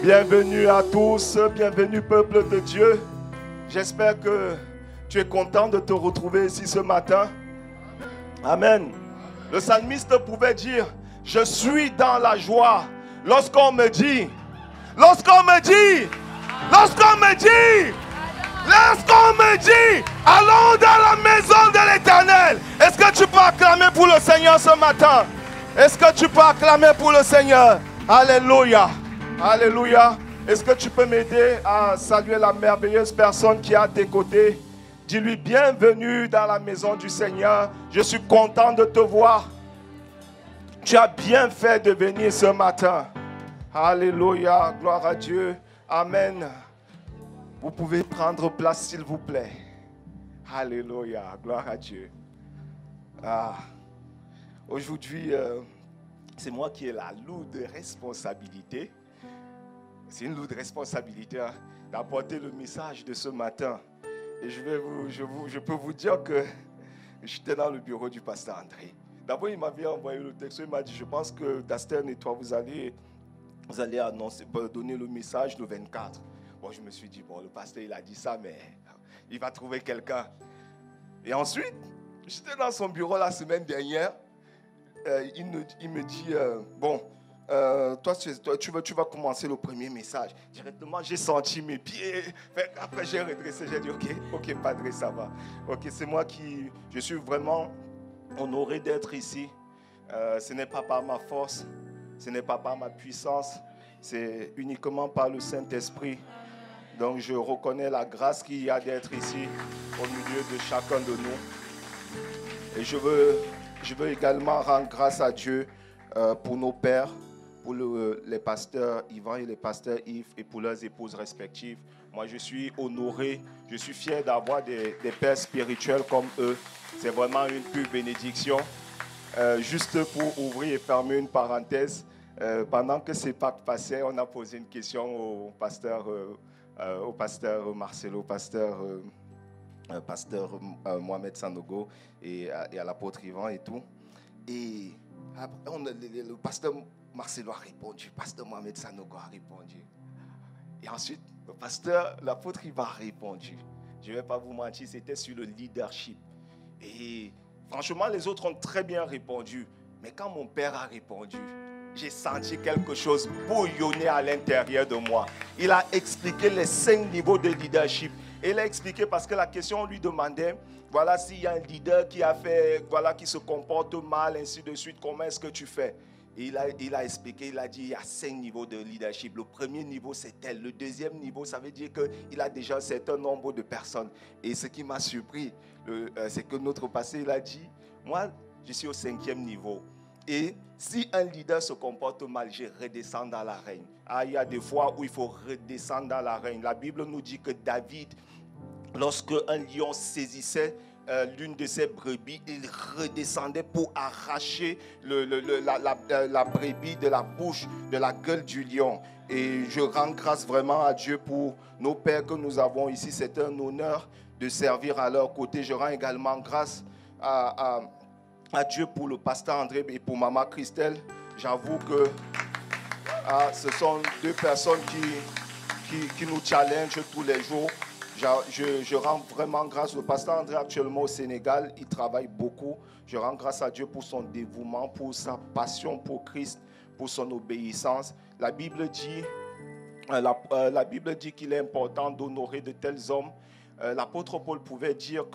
Bienvenue à tous, bienvenue peuple de Dieu. J'espère que tu es content de te retrouver ici ce matin. Amen. Le psalmiste pouvait dire, je suis dans la joie. Lorsqu'on me dit, allons dans la maison de l'Éternel. Est-ce que tu peux acclamer pour le Seigneur ce matin? Est-ce que tu peux acclamer pour le Seigneur? Alléluia. Alléluia. Est-ce que tu peux m'aider à saluer la merveilleuse personne qui est à tes côtés? Dis-lui bienvenue dans la maison du Seigneur. Je suis content de te voir. Tu as bien fait de venir ce matin. Alléluia. Gloire à Dieu. Amen. Vous pouvez prendre place s'il vous plaît. Alléluia. Gloire à Dieu. Aujourd'hui, c'est moi qui ai la lourde responsabilité. C'est une lourde responsabilité d'apporter le message de ce matin. Et je peux vous dire que j'étais dans le bureau du pasteur André. D'abord, il m'avait envoyé le texte. Il m'a dit, je pense que Dastin et toi, vous allez annoncer, donner le message le 24. Bon, je me suis dit, bon, le pasteur, il a dit ça, mais il va trouver quelqu'un. Et ensuite, j'étais dans son bureau la semaine dernière. Il me dit, toi, tu vas commencer le premier message. Directement, j'ai senti mes pieds. Après, j'ai redressé. J'ai dit, ok, Padre, ça va. Ok, c'est moi je suis vraiment honoré d'être ici. Ce n'est pas par ma force, ce n'est pas par ma puissance, c'est uniquement par le Saint-Esprit. Donc, je reconnais la grâce qu'il y a d'être ici, au milieu de chacun de nous. Et je veux également rendre grâce à Dieu pour nos pères, pour les pasteurs Yvan et les pasteurs Yves et pour leurs épouses respectives. Moi, je suis honoré, je suis fier d'avoir des pères spirituels comme eux. C'est vraiment une pure bénédiction. Juste pour ouvrir et fermer une parenthèse, pendant que ces Pâques passaient, on a posé une question au pasteur Marcelo, pasteur Mohamed Sanogo et à l'apôtre Yvan et tout. Et le pasteur Marcelo a répondu, le pasteur Mohamed Sanogo a répondu. Et ensuite, l'apôtre Yvan a répondu. Je ne vais pas vous mentir, c'était sur le leadership. Et franchement, les autres ont très bien répondu. Mais quand mon père a répondu, j'ai senti quelque chose bouillonner à l'intérieur de moi. Il a expliqué les 5 niveaux de leadership. Et il a expliqué parce que la question, on lui demandait, voilà, s'il y a un leader qui se comporte mal, ainsi de suite, comment est-ce que tu fais? Et il a expliqué, il a dit, il y a 5 niveaux de leadership. Le premier niveau, c'est tel. Le deuxième niveau, ça veut dire qu'il a déjà un certain nombre de personnes. Et ce qui m'a surpris, c'est que notre pasteur, il a dit, moi, je suis au 5e niveau. Et si un leader se comporte mal, je redescends dans l'arène. Il y a des fois où il faut redescendre dans l'arène. La Bible nous dit que David, lorsque un lion saisissait l'une de ses brebis, il redescendait pour arracher la brebis de la bouche, de la gueule du lion. Et je rends grâce vraiment à Dieu pour nos pères que nous avons ici. C'est un honneur de servir à leur côté. Je rends également grâce à Dieu pour le pasteur André et pour maman Christelle. J'avoue que ce sont 2 personnes qui nous challengent tous les jours. Je rends vraiment grâce au pasteur André actuellement au Sénégal. Il travaille beaucoup. Je rends grâce à Dieu pour son dévouement, pour sa passion pour Christ, pour son obéissance. La Bible dit qu'il est important d'honorer de tels hommes. L'apôtre Paul pouvait dire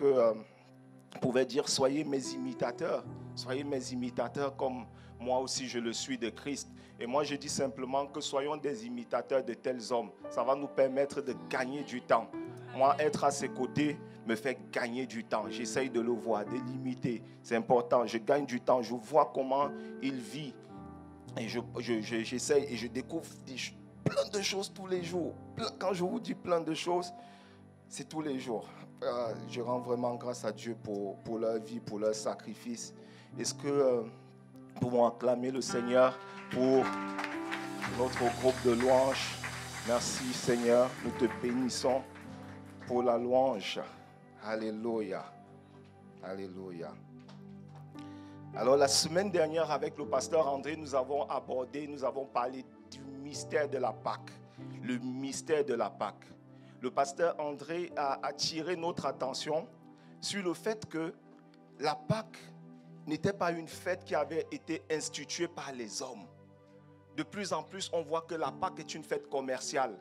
soyez mes imitateurs. Soyez mes imitateurs comme moi aussi je le suis de Christ. Et moi je dis simplement que soyons des imitateurs de tels hommes. Ça va nous permettre de gagner du temps. Moi, être à ses côtés me fait gagner du temps. J'essaye de le voir, de l'imiter. C'est important. Je gagne du temps. Je vois comment il vit. Et j'essaye et je découvre plein de choses tous les jours. Quand je vous dis plein de choses, c'est tous les jours. Je rends vraiment grâce à Dieu pour leur vie, pour leur sacrifice. Est-ce que nous pouvons acclamer le Seigneur pour notre groupe de louanges? Merci Seigneur, nous te bénissons pour la louange. Alléluia. Alléluia. Alors la semaine dernière avec le pasteur André, nous avons parlé du mystère de la Pâque. le mystère de la Pâque. Le pasteur André a attiré notre attention sur le fait que la Pâque n'était pas une fête qui avait été instituée par les hommes. De plus en plus, on voit que la Pâque est une fête commerciale.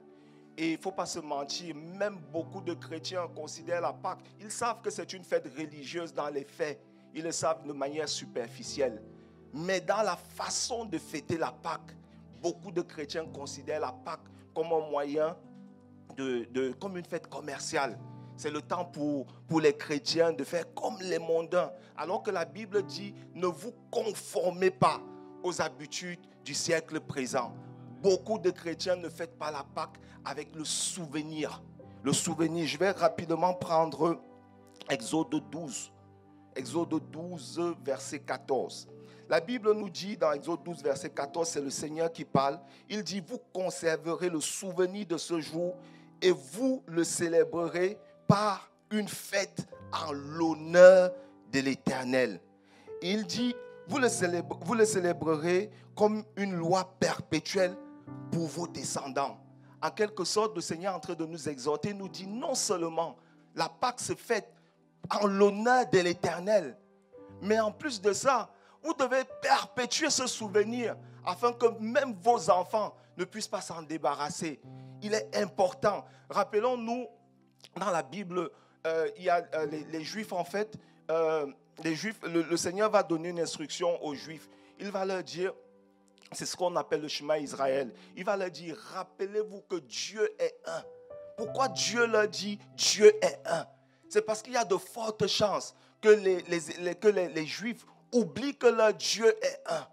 Et il ne faut pas se mentir, même beaucoup de chrétiens considèrent la Pâque. Ils savent que c'est une fête religieuse dans les faits. Ils le savent de manière superficielle. Mais dans la façon de fêter la Pâque, beaucoup de chrétiens considèrent la Pâque comme un moyen, comme une fête commerciale. C'est le temps pour les chrétiens de faire comme les mondains. Alors que la Bible dit, ne vous conformez pas aux habitudes du siècle présent. Beaucoup de chrétiens ne fêtent pas la Pâque avec le souvenir. Le souvenir, je vais rapidement prendre Exode 12. Exode 12, verset 14. La Bible nous dit dans Exode 12, verset 14, c'est le Seigneur qui parle. Il dit, vous conserverez le souvenir de ce jour et vous le célébrerez par une fête en l'honneur de l'Éternel. Il dit, vous le célébrerez comme une loi perpétuelle pour vos descendants. En quelque sorte, le Seigneur est en train de nous exhorter, nous dit non seulement la Pâque se fête en l'honneur de l'Éternel, mais en plus de ça, vous devez perpétuer ce souvenir afin que même vos enfants ne puissent pas s'en débarrasser. Il est important. Rappelons-nous, dans la Bible, il y a les Juifs en fait, les Juifs, le Seigneur va donner une instruction aux Juifs. Il va leur dire, c'est ce qu'on appelle le Shema Israël. Il va leur dire, rappelez-vous que Dieu est un. Pourquoi Dieu leur dit Dieu est un? C'est parce qu'il y a de fortes chances que les Juifs oublient que leur Dieu est un.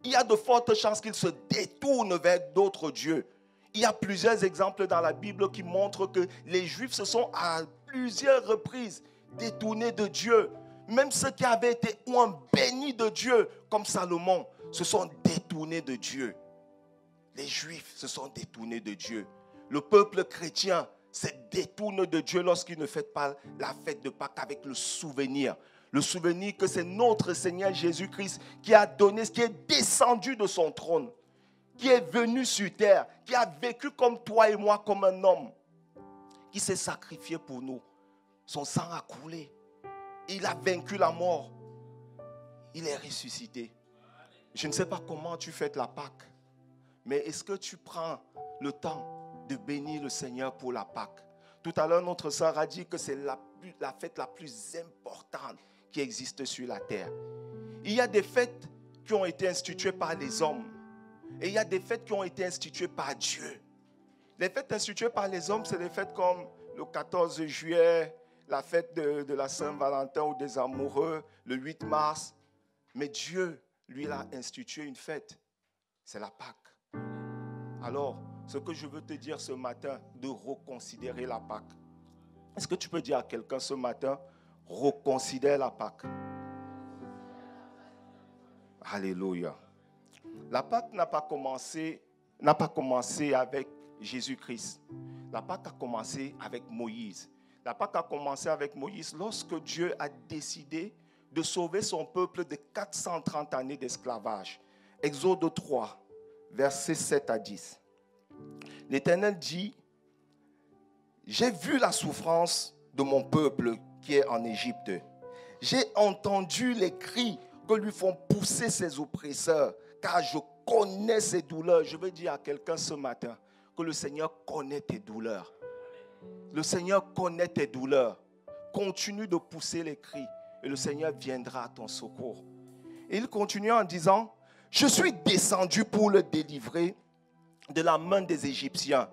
Il y a de fortes chances qu'ils se détournent vers d'autres dieux. Il y a plusieurs exemples dans la Bible qui montrent que les Juifs se sont à plusieurs reprises détournés de Dieu. Même ceux qui avaient été bénis de Dieu, comme Salomon, se sont détournés de Dieu. Les Juifs se sont détournés de Dieu. Le peuple chrétien se détourne de Dieu lorsqu'il ne fête pas la fête de Pâques avec le souvenir. Le souvenir que c'est notre Seigneur Jésus-Christ qui a donné, qui est descendu de son trône, qui est venu sur terre, qui a vécu comme toi et moi, comme un homme, qui s'est sacrifié pour nous. Son sang a coulé. Il a vaincu la mort. Il est ressuscité. Je ne sais pas comment tu fêtes la Pâque, mais est-ce que tu prends le temps de bénir le Seigneur pour la Pâque? Tout à l'heure, notre sœur a dit que c'est la fête la plus importante qui existe sur la terre. Il y a des fêtes qui ont été instituées par les hommes et il y a des fêtes qui ont été instituées par Dieu. Les fêtes instituées par les hommes, c'est des fêtes comme le 14 juillet, la fête de la Saint-Valentin ou des amoureux, le 8 mars. Mais Dieu, lui, il a institué une fête. C'est la Pâque. Alors, ce que je veux te dire ce matin, de reconsidérer la Pâque. Est-ce que tu peux dire à quelqu'un ce matin, reconsidère la Pâque? Alléluia. La Pâque n'a pas commencé avec Jésus-Christ. La Pâque a commencé avec Moïse. La Pâque a commencé avec Moïse lorsque Dieu a décidé de sauver son peuple de 430 années d'esclavage. Exode 3, versets 7 à 10. L'Éternel dit, « J'ai vu la souffrance de mon peuple qui est en Égypte. J'ai entendu les cris que lui font pousser ses oppresseurs, car je connais ses douleurs. » Je veux dire à quelqu'un ce matin que le Seigneur connaît tes douleurs. Le Seigneur connaît tes douleurs. Continue de pousser les cris et le Seigneur viendra à ton secours. Et il continue en disant, « Je suis descendu pour le délivrer de la main des Égyptiens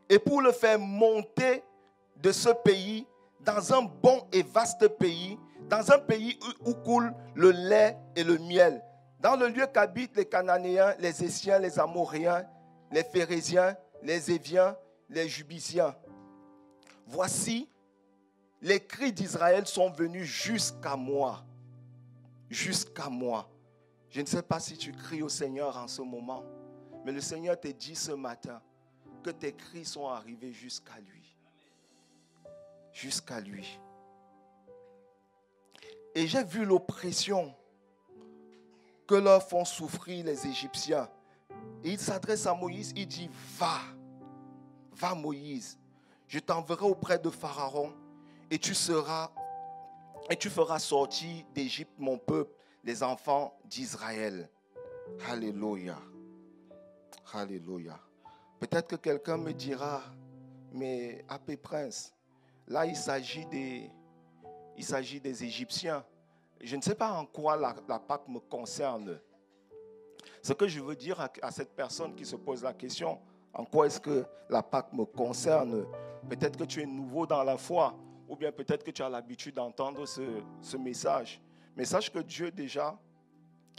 et pour le faire monter de ce pays dans un bon et vaste pays, dans un pays où coule le lait et le miel, dans le lieu qu'habitent les Cananéens, les Essiens, les Amoréens, les Phérésiens, les Éviens, les Jubisiens. Voici, les cris d'Israël sont venus jusqu'à moi. Jusqu'à moi. Je ne sais pas si tu cries au Seigneur en ce moment, mais le Seigneur te dit ce matin que tes cris sont arrivés jusqu'à lui. Jusqu'à lui. Et j'ai vu l'oppression que leur font souffrir les Égyptiens. Et il s'adresse à Moïse, il dit, va, va Moïse, je t'enverrai auprès de Pharaon et tu feras sortir d'Égypte mon peuple, les enfants d'Israël. Alléluia. Alléluia. Peut-être que quelqu'un me dira, mais AP Prince, là il s'agit des Égyptiens. Je ne sais pas en quoi la Pâque me concerne. Ce que je veux dire à cette personne qui se pose la question, en quoi est-ce que la Pâque me concerne? Peut-être que tu es nouveau dans la foi, ou bien peut-être que tu as l'habitude d'entendre ce message. Mais sache que Dieu déjà,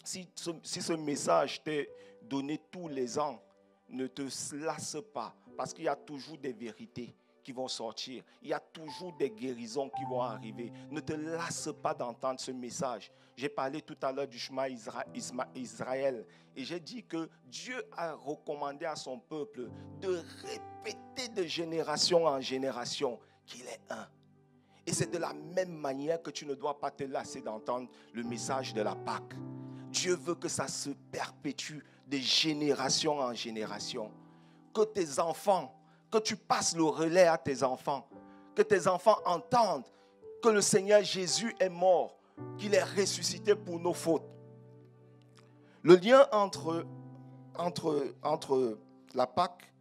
si ce message t'est donné tous les ans, ne te lasse pas, parce qu'il y a toujours des vérités qui vont sortir. Il y a toujours des guérisons qui vont arriver. Ne te lasse pas d'entendre ce message. J'ai parlé tout à l'heure du Shema Israël et j'ai dit que Dieu a recommandé à son peuple de répéter de génération en génération qu'il est un. Et c'est de la même manière que tu ne dois pas te lasser d'entendre le message de la Pâque. Dieu veut que ça se perpétue de génération en génération. Que tes enfants, que tu passes le relais à tes enfants, que tes enfants entendent que le Seigneur Jésus est mort, qu'il est ressuscité pour nos fautes. Le lien entre la Pâque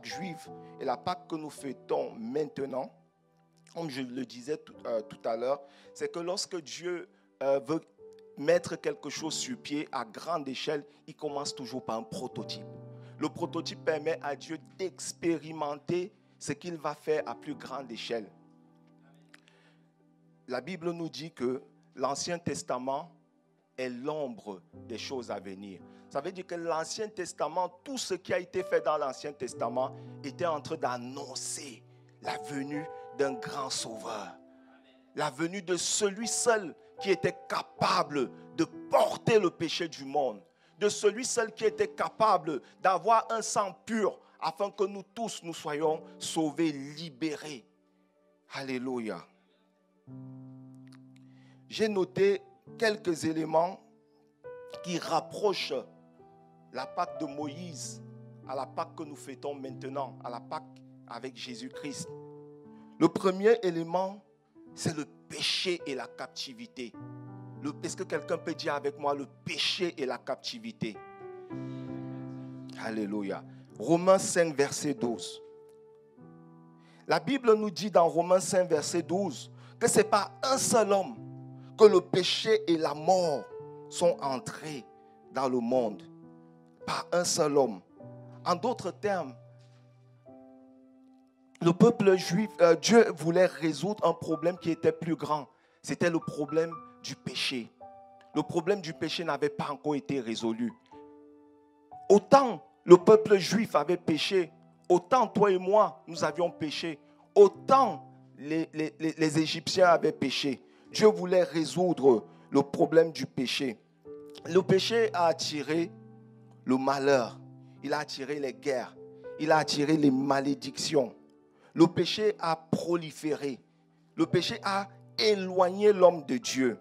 juive et la Pâque que nous fêtons maintenant, comme je le disais tout à l'heure, c'est que lorsque Dieu veut mettre quelque chose sur pied à grande échelle, il commence toujours par un prototype. Le prototype permet à Dieu d'expérimenter ce qu'il va faire à plus grande échelle. La Bible nous dit que l'Ancien Testament est l'ombre des choses à venir. Ça veut dire que l'Ancien Testament, tout ce qui a été fait dans l'Ancien Testament était en train d'annoncer la venue d'un grand sauveur. La venue de celui seul qui était capable de porter le péché du monde. De celui seul qui était capable d'avoir un sang pur afin que nous tous nous soyons sauvés, libérés. Alléluia. J'ai noté quelques éléments qui rapprochent la Pâque de Moïse à la Pâque que nous fêtons maintenant, à la Pâque avec Jésus-Christ. Le premier élément, c'est le péché et la captivité. Est-ce que quelqu'un peut dire avec moi le péché et la captivité? Alléluia. Romains 5, verset 12. La Bible nous dit dans Romains 5, verset 12, que ce n'est pas un seul homme que le péché et la mort sont entrés dans le monde. Pas un seul homme. En d'autres termes, le peuple juif, Dieu voulait résoudre un problème qui était plus grand. C'était le problème du péché. Le problème du péché n'avait pas encore été résolu. Autant le peuple juif avait péché, autant toi et moi, nous avions péché. Autant les Égyptiens avaient péché. Dieu voulait résoudre le problème du péché. Le péché a attiré le malheur. Il a attiré les guerres. Il a attiré les malédictions. Le péché a proliféré. Le péché a éloigné l'homme de Dieu.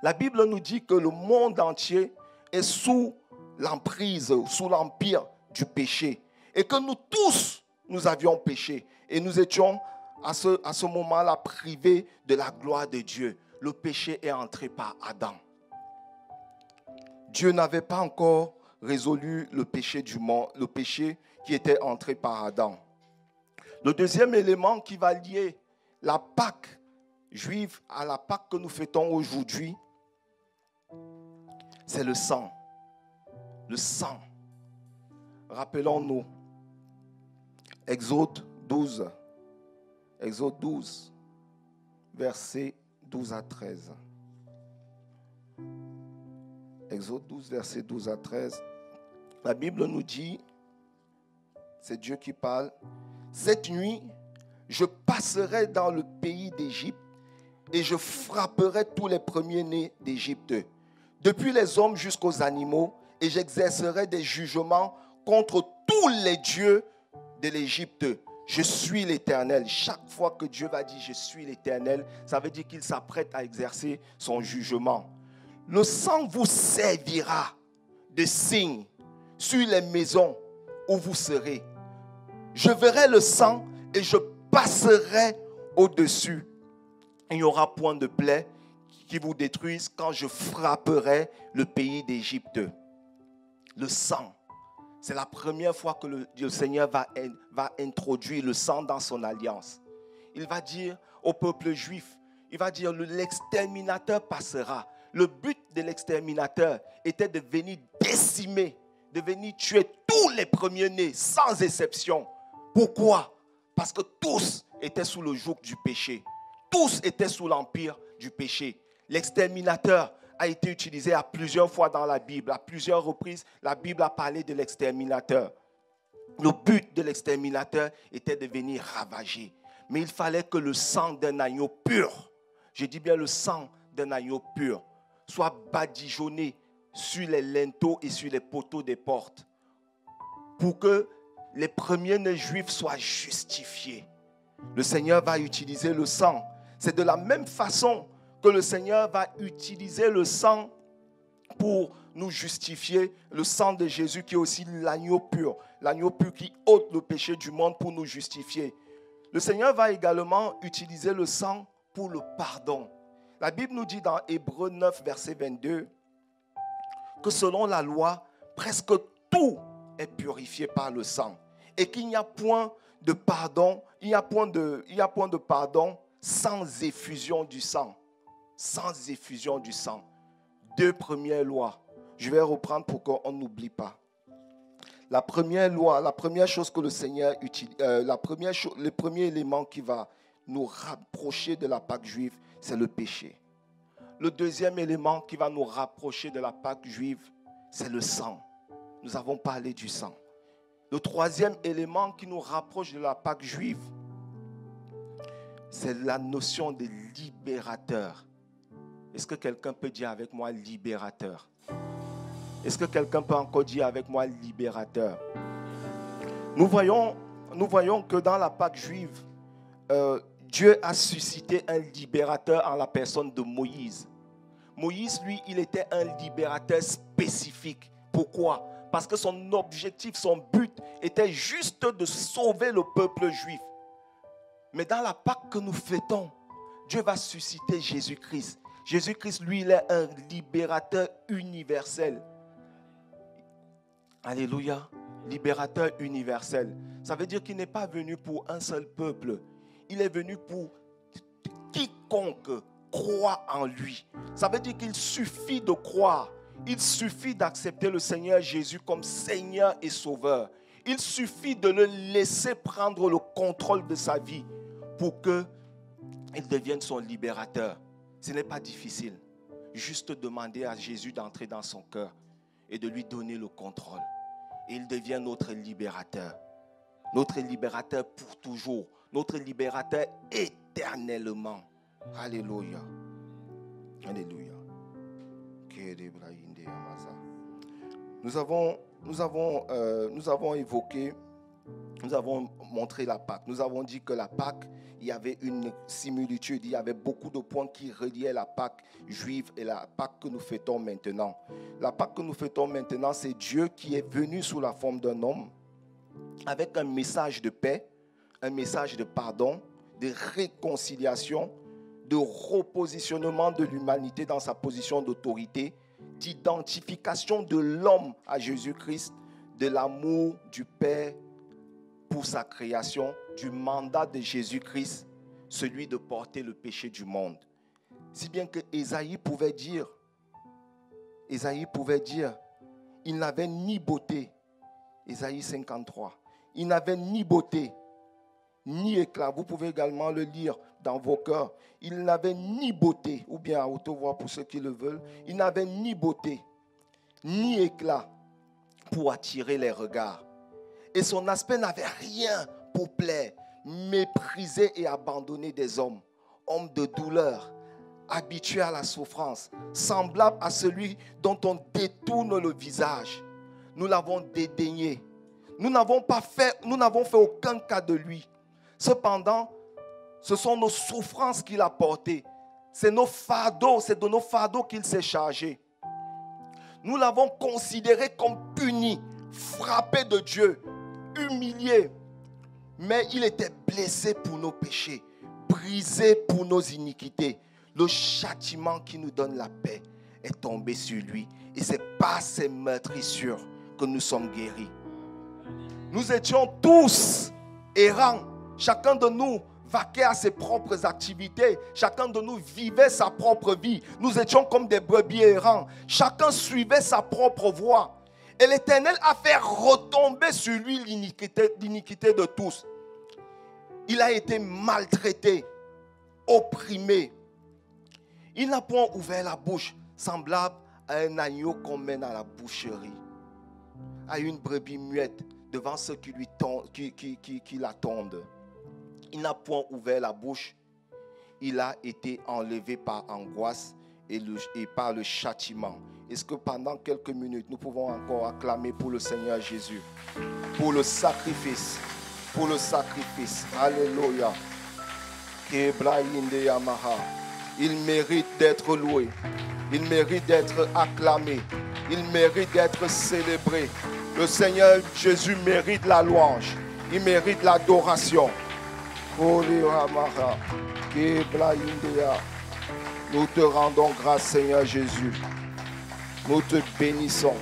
La Bible nous dit que le monde entier est sous l'emprise, sous l'empire du péché. Et que nous tous, nous avions péché. Et nous étions à ce moment-là privés de la gloire de Dieu. Le péché est entré par Adam. Dieu n'avait pas encore résolu le péché du monde, le péché qui était entré par Adam. Le deuxième élément qui va lier la Pâque juive à la Pâque que nous fêtons aujourd'hui, c'est le sang. Le sang. Rappelons-nous, Exode 12, versets 12 à 13. Exode 12, versets 12 à 13. La Bible nous dit, c'est Dieu qui parle, « Cette nuit, je passerai dans le pays d'Égypte et je frapperai tous les premiers-nés d'Égypte, depuis les hommes jusqu'aux animaux, et j'exercerai des jugements contre tous les dieux de l'Égypte. Je suis l'Éternel. » Chaque fois que Dieu va dire « Je suis l'Éternel », ça veut dire qu'il s'apprête à exercer son jugement. Le sang vous servira de signe sur les maisons où vous serez. Je verrai le sang et je passerai au-dessus. Il n'y aura point de plaie qui vous détruise quand je frapperai le pays d'Égypte. Le sang. C'est la première fois que le Seigneur va introduire le sang dans son alliance. Il va dire au peuple juif, il va dire l'exterminateur passera. Le but de l'exterminateur était de venir décimer, de venir tuer tous les premiers-nés sans exception. Pourquoi? Parce que tous étaient sous le joug du péché. Tous étaient sous l'empire du péché. L'exterminateur a été utilisé à plusieurs fois dans la Bible. À plusieurs reprises, la Bible a parlé de l'exterminateur. Le but de l'exterminateur était de venir ravager. Mais il fallait que le sang d'un agneau pur, je dis bien le sang d'un agneau pur, soit badigeonné sur les linteaux et sur les poteaux des portes pour que les premiers-nés juifs soient justifiés. Le Seigneur va utiliser le sang. C'est de la même façon que le Seigneur va utiliser le sang pour nous justifier, le sang de Jésus qui est aussi l'agneau pur qui ôte le péché du monde pour nous justifier. Le Seigneur va également utiliser le sang pour le pardon. La Bible nous dit dans Hébreux 9, verset 22, que selon la loi, presque tout est purifié par le sang et qu'il n'y a point de pardon, il n'y a point de pardon sans effusion du sang. Sans effusion du sang. 2 premières lois. Je vais reprendre pour qu'on n'oublie pas. La première loi, la première chose que le Seigneur utilise, le premier élément qui va nous rapprocher de la Pâque juive, c'est le péché. Le deuxième élément qui va nous rapprocher de la Pâque juive, c'est le sang. Nous avons parlé du sang. Le troisième élément qui nous rapproche de la Pâque juive, c'est la notion de libérateur. Est-ce que quelqu'un peut dire avec moi libérateur? Est-ce que quelqu'un peut encore dire avec moi libérateur? Nous voyons que dans la Pâque juive, Dieu a suscité un libérateur en la personne de Moïse. Moïse, lui, il était un libérateur spécifique. Pourquoi? Parce que son objectif, son but était juste de sauver le peuple juif. Mais dans la Pâque que nous fêtons, Dieu va susciter Jésus-Christ. Jésus-Christ, lui, il est un libérateur universel. Alléluia. Libérateur universel. Ça veut dire qu'il n'est pas venu pour un seul peuple. Il est venu pour quiconque croit en lui. Ça veut dire qu'il suffit de croire. Il suffit d'accepter le Seigneur Jésus comme Seigneur et Sauveur. Il suffit de le laisser prendre le contrôle de sa vie pour qu'il devienne son libérateur. Ce n'est pas difficile. Juste demander à Jésus d'entrer dans son cœur et de lui donner le contrôle. Et il devient notre libérateur. Notre libérateur pour toujours. Notre libérateur éternellement. Alléluia. Alléluia. Nous avons évoqué, nous avons montré la Pâque. Nous avons dit que la Pâque, il y avait une similitude, il y avait beaucoup de points qui reliaient la Pâque juive et la Pâque que nous fêtons maintenant. La Pâque que nous fêtons maintenant, c'est Dieu qui est venu sous la forme d'un homme avec un message de paix, un message de pardon, de réconciliation, de repositionnement de l'humanité dans sa position d'autorité, d'identification de l'homme à Jésus-Christ, de l'amour du Père pour sa création, du mandat de Jésus-Christ, celui de porter le péché du monde. Si bien que Ésaïe pouvait dire, il n'avait ni beauté, Ésaïe 53, il n'avait ni beauté, ni éclat. Vous pouvez également le lire dans vos cœurs. Il n'avait ni beauté, ou bien à haute voix pour ceux qui le veulent, il n'avait ni beauté, ni éclat pour attirer les regards. Et son aspect n'avait rien pour plaire, méprisé et abandonné des hommes, homme de douleur, habitué à la souffrance, semblable à celui dont on détourne le visage. Nous l'avons dédaigné. Nous n'avons fait aucun cas de lui. Cependant, ce sont nos souffrances qu'il a portées. C'est de nos fardeaux qu'il s'est chargé. Nous l'avons considéré comme puni, frappé de Dieu, humilié. Mais il était blessé pour nos péchés, brisé pour nos iniquités. Le châtiment qui nous donne la paix est tombé sur lui. Et c'est par ses meurtrissures que nous sommes guéris. Nous étions tous errants. Chacun de nous vaquait à ses propres activités. Chacun de nous vivait sa propre vie. Nous étions comme des brebis errants. Chacun suivait sa propre voie. Et l'Éternel a fait retomber sur lui l'iniquité de tous. Il a été maltraité, opprimé. Il n'a point ouvert la bouche, semblable à un agneau qu'on mène à la boucherie, à une brebis muette devant ceux qui l'attendent. Il n'a point ouvert la bouche. Il a été enlevé par angoisse et par le châtiment. Est-ce que pendant quelques minutes, nous pouvons encore acclamer pour le Seigneur Jésus, pour le sacrifice, pour le sacrifice. Alléluia. Il mérite d'être loué. Il mérite d'être acclamé. Il mérite d'être célébré. Le Seigneur Jésus mérite la louange. Il mérite l'adoration. Nous te rendons grâce, Seigneur Jésus. Nous te bénissons.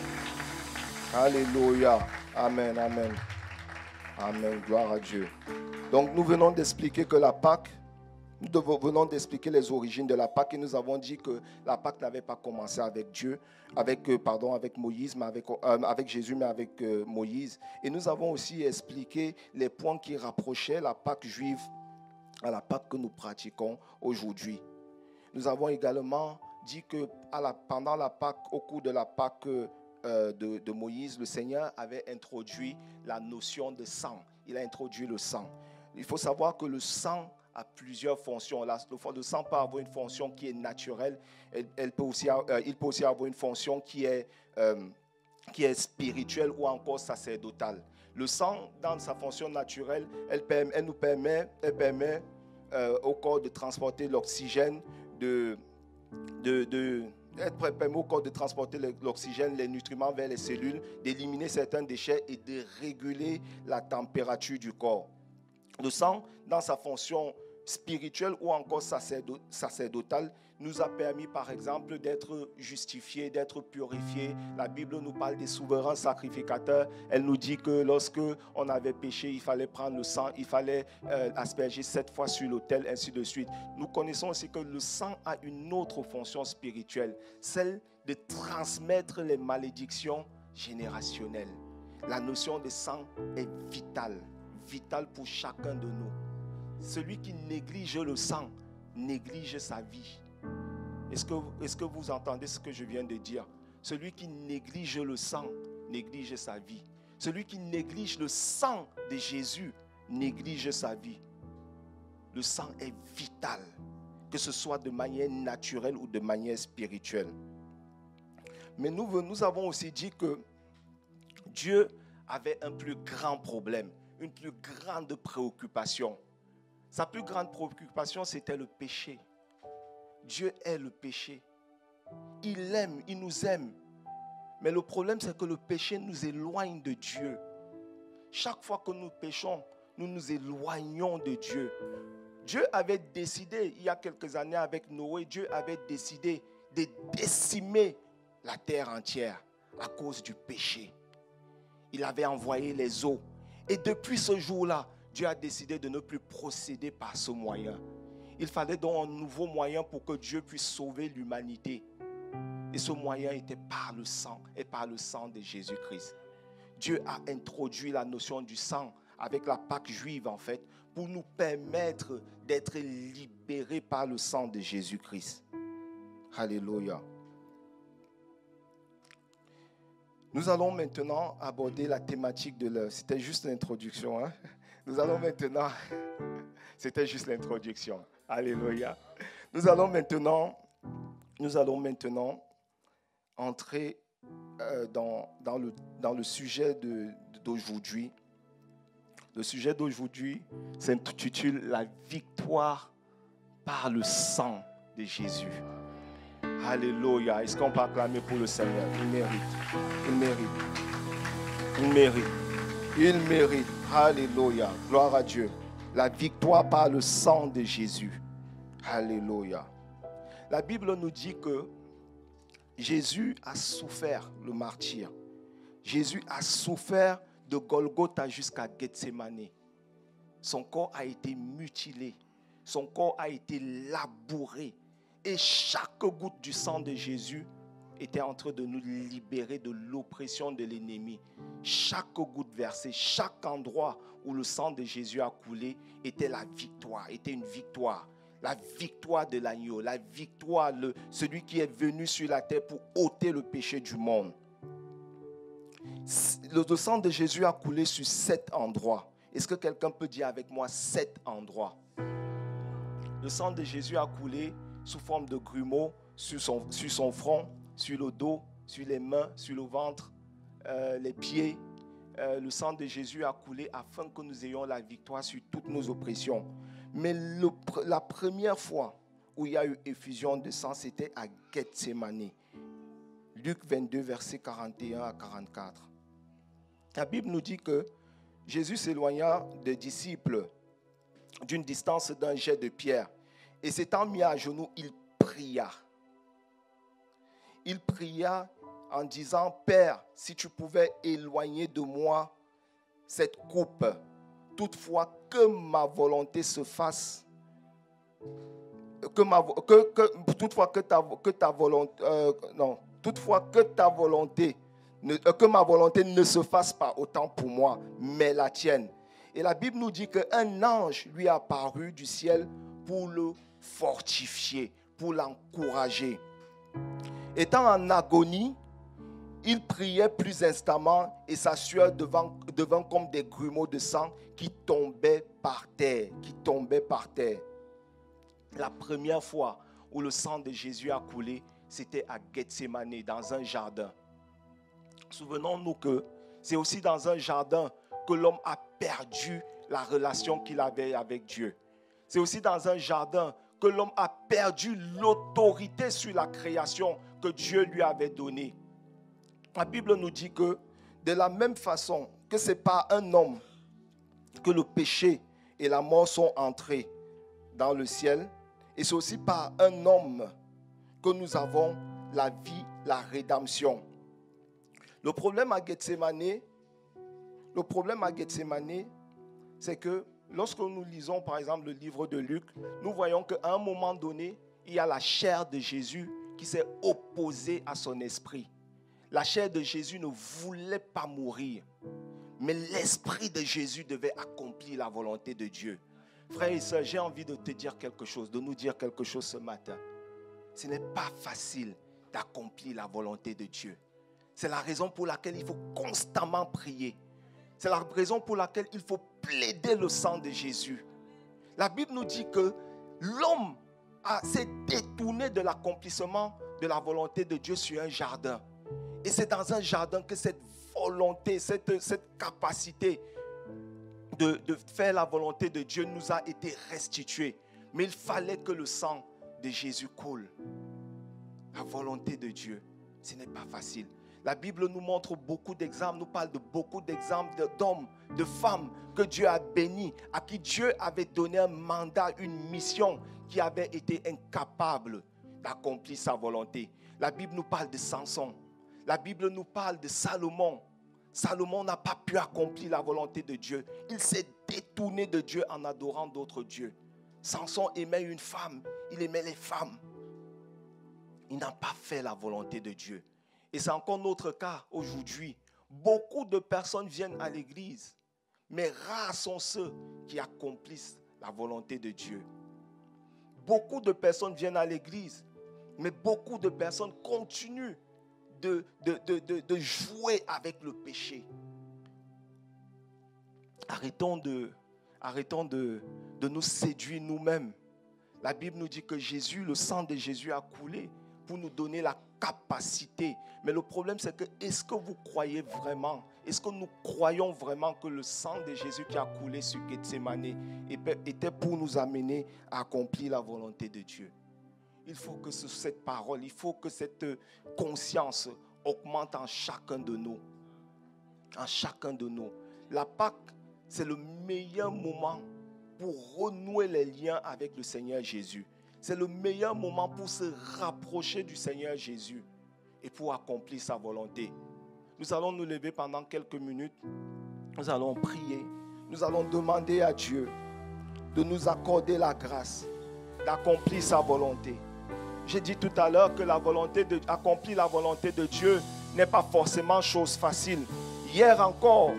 Alléluia. Amen, amen. Amen, gloire à Dieu. Donc nous venons d'expliquer que la Pâque, nous venons d'expliquer les origines de la Pâque et nous avons dit que la Pâque n'avait pas commencé avec Dieu, avec Moïse, mais avec Jésus, mais avec Moïse. Et nous avons aussi expliqué les points qui rapprochaient la Pâque juive à la Pâque que nous pratiquons aujourd'hui. Nous avons également dit que pendant la Pâque, au cours de la Pâque de Moïse, le Seigneur avait introduit la notion de sang. Il a introduit le sang. Il faut savoir que le sang a plusieurs fonctions. Le sang peut avoir une fonction qui est naturelle. Il peut aussi avoir une fonction qui est spirituelle ou encore sacerdotale. Le sang, dans sa fonction naturelle, elle permet au corps de transporter l'oxygène, elle permet au corps de transporter l'oxygène, les nutriments vers les cellules, d'éliminer certains déchets et de réguler la température du corps. Le sang, dans sa fonction spirituelle ou encore sacerdotale, nous a permis par exemple d'être justifiés, d'être purifiés. La Bible nous parle des souverains sacrificateurs. Elle nous dit que lorsque on avait péché, il fallait prendre le sang, il fallait asperger 7 fois sur l'autel, ainsi de suite. Nous connaissons aussi que le sang a une autre fonction spirituelle, celle de transmettre les malédictions générationnelles. La notion de sang est vitale pour chacun de nous. Celui qui néglige le sang, néglige sa vie. Est-ce que vous entendez ce que je viens de dire? Celui qui néglige le sang, néglige sa vie. Celui qui néglige le sang de Jésus, néglige sa vie. Le sang est vital, que ce soit de manière naturelle ou de manière spirituelle. Mais nous avons aussi dit que Dieu avait un plus grand problème, une plus grande préoccupation. Sa plus grande préoccupation, c'était le péché. Dieu est le péché. Il aime, il nous aime. Mais le problème, c'est que le péché nous éloigne de Dieu. Chaque fois que nous péchons, nous nous éloignons de Dieu. Dieu avait décidé, il y a quelques années avec Noé, Dieu avait décidé de décimer la terre entière à cause du péché. Il avait envoyé les eaux. Et depuis ce jour-là, Dieu a décidé de ne plus procéder par ce moyen. Il fallait donc un nouveau moyen pour que Dieu puisse sauver l'humanité. Et ce moyen était par le sang et par le sang de Jésus-Christ. Dieu a introduit la notion du sang avec la Pâque juive en fait pour nous permettre d'être libérés par le sang de Jésus-Christ. Alléluia. Nous allons maintenant aborder la thématique de l'heure. C'était juste l'introduction. Hein? Nous allons maintenant... C'était juste l'introduction. Alléluia. Nous allons maintenant entrer dans le sujet d'aujourd'hui. Le sujet d'aujourd'hui s'intitule « La victoire par le sang de Jésus ». Alléluia. Est-ce qu'on peut acclamer pour le Seigneur? Il mérite. Il mérite. Il mérite. Il mérite. Alléluia. Gloire à Dieu. La victoire par le sang de Jésus. Alléluia. La Bible nous dit que Jésus a souffert le martyre. Jésus a souffert de Golgotha jusqu'à Gethsémane. Son corps a été mutilé. Son corps a été labouré. Et chaque goutte du sang de Jésus était en train de nous libérer de l'oppression de l'ennemi. Chaque goutte versée, chaque endroit où le sang de Jésus a coulé était la victoire, était une victoire. La victoire de l'agneau, la victoire, celui qui est venu sur la terre pour ôter le péché du monde. Le sang de Jésus a coulé sur 7 endroits. Est-ce que quelqu'un peut dire avec moi 7 endroits? Le sang de Jésus a coulé sous forme de grumeaux sur son front, sur le dos, sur les mains, sur le ventre, les pieds. Le sang de Jésus a coulé afin que nous ayons la victoire sur toutes nos oppressions. Mais la première fois où il y a eu effusion de sang, c'était à Gethsémane. Luc 22, versets 41 à 44. La Bible nous dit que Jésus s'éloigna des disciples d'une distance d'un jet de pierre. Et s'étant mis à genoux, il pria. Il pria en disant, Père, si tu pouvais éloigner de moi cette coupe, toutefois que ma volonté se fasse, toutefois que ma volonté ne se fasse pas autant pour moi, mais la tienne. Et la Bible nous dit qu'un ange lui est apparu du ciel pour le fortifier, pour l'encourager. Étant en agonie, il priait plus instamment et sa sueur devint comme des grumeaux de sang qui tombaient par terre, La première fois où le sang de Jésus a coulé, c'était à Gethsémane, dans un jardin. Souvenons-nous que c'est aussi dans un jardin que l'homme a perdu la relation qu'il avait avec Dieu. C'est aussi dans un jardin que l'homme a perdu l'autorité sur la création que Dieu lui avait donnée. La Bible nous dit que de la même façon que c'est par un homme que le péché et la mort sont entrés dans le ciel, et c'est aussi par un homme que nous avons la vie, la rédemption. Le problème à Gethsémane, c'est que lorsque nous lisons par exemple le livre de Luc, nous voyons qu'à un moment donné, il y a la chair de Jésus qui s'est opposée à son esprit. La chair de Jésus ne voulait pas mourir, mais l'esprit de Jésus devait accomplir la volonté de Dieu. Frères et sœurs, j'ai envie de te dire quelque chose, de nous dire quelque chose ce matin. Ce n'est pas facile d'accomplir la volonté de Dieu. C'est la raison pour laquelle il faut constamment prier. C'est la raison pour laquelle il faut plaider le sang de Jésus. La Bible nous dit que l'homme s'est détourné de l'accomplissement de la volonté de Dieu sur un jardin. Et c'est dans un jardin que cette volonté, cette capacité de faire la volonté de Dieu nous a été restituée. Mais il fallait que le sang de Jésus coule. La volonté de Dieu, ce n'est pas facile. La Bible nous montre beaucoup d'exemples, nous parle de beaucoup d'exemples d'hommes, de femmes que Dieu a bénis, à qui Dieu avait donné un mandat, une mission, qui avait été incapable d'accomplir sa volonté. La Bible nous parle de Samson. La Bible nous parle de Salomon. Salomon n'a pas pu accomplir la volonté de Dieu. Il s'est détourné de Dieu en adorant d'autres dieux. Samson aimait une femme, il aimait les femmes. Il n'a pas fait la volonté de Dieu. Et c'est encore notre cas aujourd'hui. Beaucoup de personnes viennent à l'église, mais rares sont ceux qui accomplissent la volonté de Dieu. Beaucoup de personnes viennent à l'église, mais beaucoup de personnes continuent de jouer avec le péché. Arrêtons de nous séduire nous-mêmes. La Bible nous dit que Jésus, le sang de Jésus a coulé pour nous donner la capacité. Mais le problème, c'est que est-ce que vous croyez vraiment, est-ce que nous croyons vraiment que le sang de Jésus qui a coulé sur Gethsémane était pour nous amener à accomplir la volonté de Dieu? Il faut que cette parole, il faut que cette conscience augmente en chacun de nous. En chacun de nous. La Pâque c'est le meilleur moment pour renouer les liens avec le Seigneur Jésus. C'est le meilleur moment pour se rapprocher du Seigneur Jésus et pour accomplir sa volonté. Nous allons nous lever pendant quelques minutes. Nous allons prier. Nous allons demander à Dieu de nous accorder la grâce d'accomplir sa volonté. J'ai dit tout à l'heure que accomplir la volonté de Dieu n'est pas forcément chose facile. Hier encore,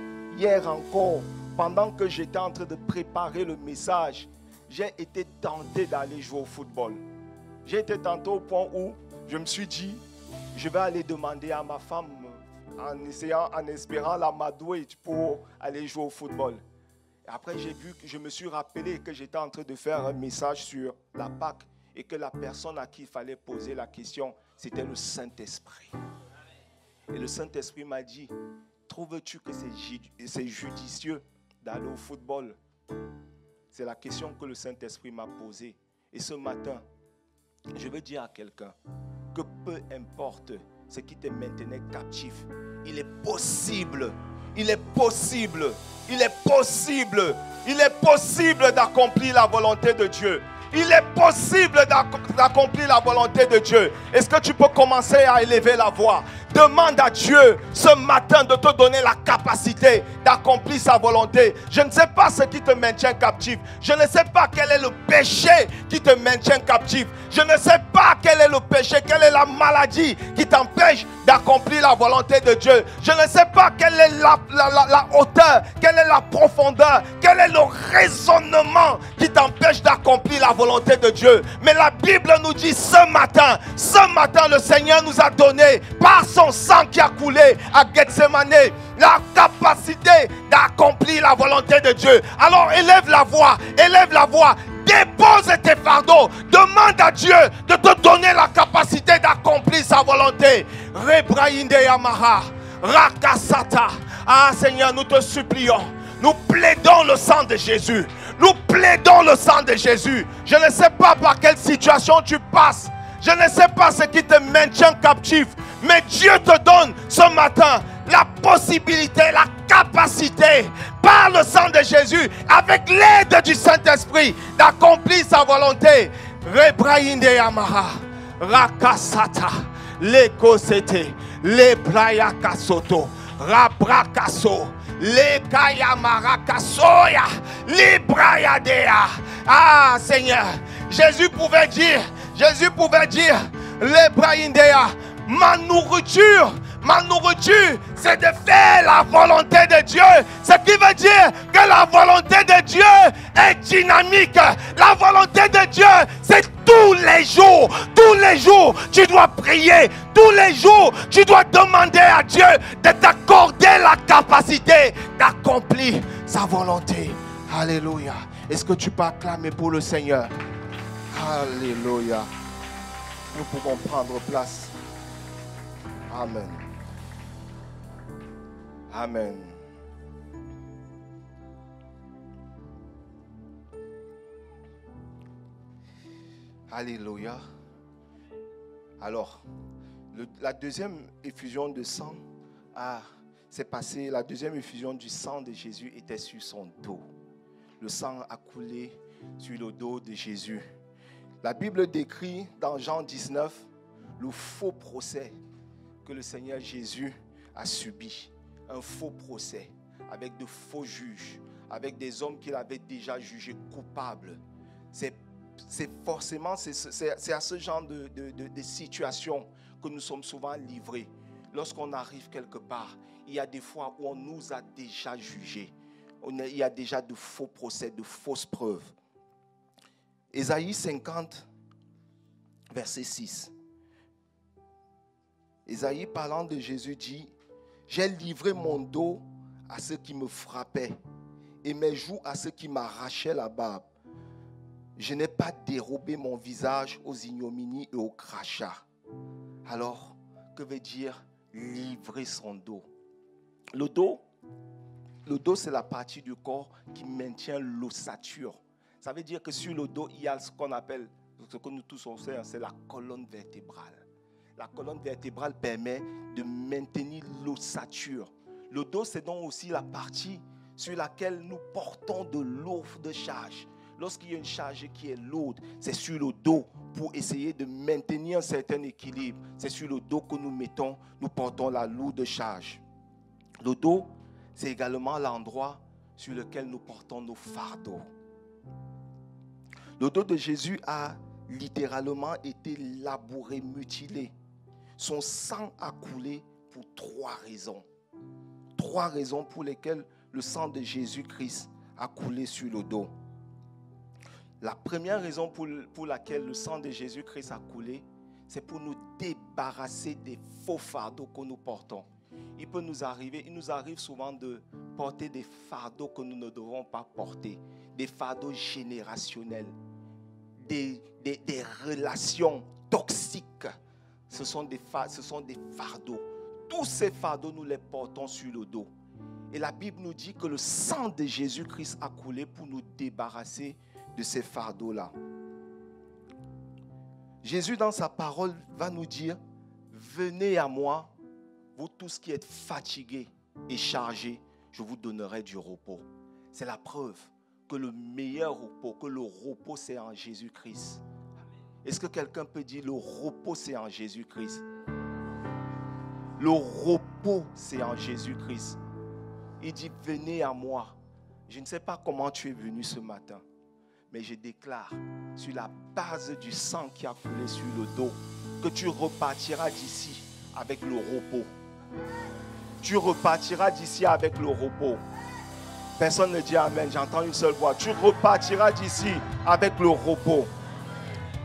pendant que j'étais en train de préparer le message, j'ai été tenté d'aller jouer au football. J'ai été tenté au point où je me suis dit, je vais aller demander à ma femme, en espérant l'amadouer pour aller jouer au football. Et après, je me suis rappelé que j'étais en train de faire un message sur la Pâque et que la personne à qui il fallait poser la question, c'était le Saint-Esprit. Et le Saint-Esprit m'a dit, trouves-tu que c'est judicieux d'aller au football? C'est la question que le Saint-Esprit m'a posée. Et ce matin, je veux dire à quelqu'un que peu importe ce qui te maintenait captif, il est possible d'accomplir la volonté de Dieu. Il est possible d'accomplir la volonté de Dieu. Est-ce que tu peux commencer à élever la voix? Demande à Dieu ce matin de te donner la capacité d'accomplir sa volonté. Je ne sais pas ce qui te maintient captif. Je ne sais pas quel est le péché qui te maintient captif. Je ne sais pas quel est le péché, quelle est la maladie qui t'empêche d'accomplir la volonté de Dieu. Je ne sais pas quelle est la hauteur, quelle est la profondeur, quel est le raisonnement qui t'empêche d'accomplir la volonté de Dieu. Mais la Bible nous dit ce matin, le Seigneur nous a donné par son sang qui a coulé à Gethsemane la capacité d'accomplir la volonté de Dieu. Alors élève la voix, dépose tes fardeaux, demande à Dieu de te donner la capacité d'accomplir sa volonté. Rebraïnde Yamaha, Rakasata. Ah Seigneur, nous te supplions, nous plaidons le sang de Jésus. Nous plaidons le sang de Jésus. Je ne sais pas par quelle situation tu passes. Je ne sais pas ce qui te maintient captif. Mais Dieu te donne ce matin la possibilité, la capacité, par le sang de Jésus, avec l'aide du Saint-Esprit, d'accomplir sa volonté. Rebraïnde Yamaha, Rakasata, Lekosete, Lebrayakasoto, Rabrakaso, Lekayamarakasoya, Librayadea. Ah Seigneur, Jésus pouvait dire, Lebraïndea, ma nourriture, c'est de faire la volonté de Dieu. Ce qui veut dire que la volonté de Dieu est dynamique. La volonté de Dieu, c'est tous les jours. Tous les jours, tu dois prier. Tous les jours, tu dois demander à Dieu de t'accorder la capacité d'accomplir sa volonté. Alléluia. Est-ce que tu peux acclamer pour le Seigneur? Alléluia. Nous pouvons prendre place. Amen. Amen. Alléluia. Alors, la deuxième effusion de sang s'est passée. La deuxième effusion du sang de Jésus était sur son dos. Le sang a coulé sur le dos de Jésus. La Bible décrit dans Jean 19 le faux procès que le Seigneur Jésus a subi. Un faux procès avec de faux juges, avec des hommes qu'il avait déjà jugés coupables. C'est à ce genre de situation que nous sommes souvent livrés. Lorsqu'on arrive quelque part, il y a des fois où on nous a déjà jugés. Il y a déjà de faux procès, de fausses preuves. Ésaïe 50, verset 6. Ésaïe, parlant de Jésus, dit: j'ai livré mon dos à ceux qui me frappaient et mes joues à ceux qui m'arrachaient la barbe. Je n'ai pas dérobé mon visage aux ignominies et aux crachats. Alors, que veut dire livrer son dos? Le dos, c'est la partie du corps qui maintient l'ossature. Ça veut dire que sur le dos, il y a ce qu'on appelle, ce que nous tous on sait, c'est la colonne vertébrale. La colonne vertébrale permet de maintenir l'ossature. Le dos, c'est donc aussi la partie sur laquelle nous portons de lourdes charges. Lorsqu'il y a une charge qui est lourde, c'est sur le dos pour essayer de maintenir un certain équilibre. C'est sur le dos que nous portons la lourde charge. Le dos, c'est également l'endroit sur lequel nous portons nos fardeaux. Le dos de Jésus a littéralement été labouré, mutilé. Son sang a coulé pour 3 raisons. 3 raisons pour lesquelles le sang de Jésus-Christ a coulé sur le dos. La première raison pour laquelle le sang de Jésus-Christ a coulé, c'est pour nous débarrasser des faux fardeaux que nous portons. Il nous arrive souvent de porter des fardeaux que nous ne devons pas porter, des fardeaux générationnels, des relations toxiques. Ce sont des fardeaux. Tous ces fardeaux, nous les portons sur le dos. Et la Bible nous dit que le sang de Jésus-Christ a coulé pour nous débarrasser de ces fardeaux-là. Jésus, dans sa parole, va nous dire, venez à moi, vous tous qui êtes fatigués et chargés, je vous donnerai du repos. C'est la preuve que le meilleur repos, que le repos, c'est en Jésus-Christ. Est-ce que quelqu'un peut dire, le repos, c'est en Jésus-Christ? Le repos, c'est en Jésus-Christ. Il dit, venez à moi. Je ne sais pas comment tu es venu ce matin, mais je déclare, sur la base du sang qui a coulé sur le dos, que tu repartiras d'ici avec le repos. Tu repartiras d'ici avec le repos. Personne ne dit amen, j'entends une seule voix. Tu repartiras d'ici avec le repos.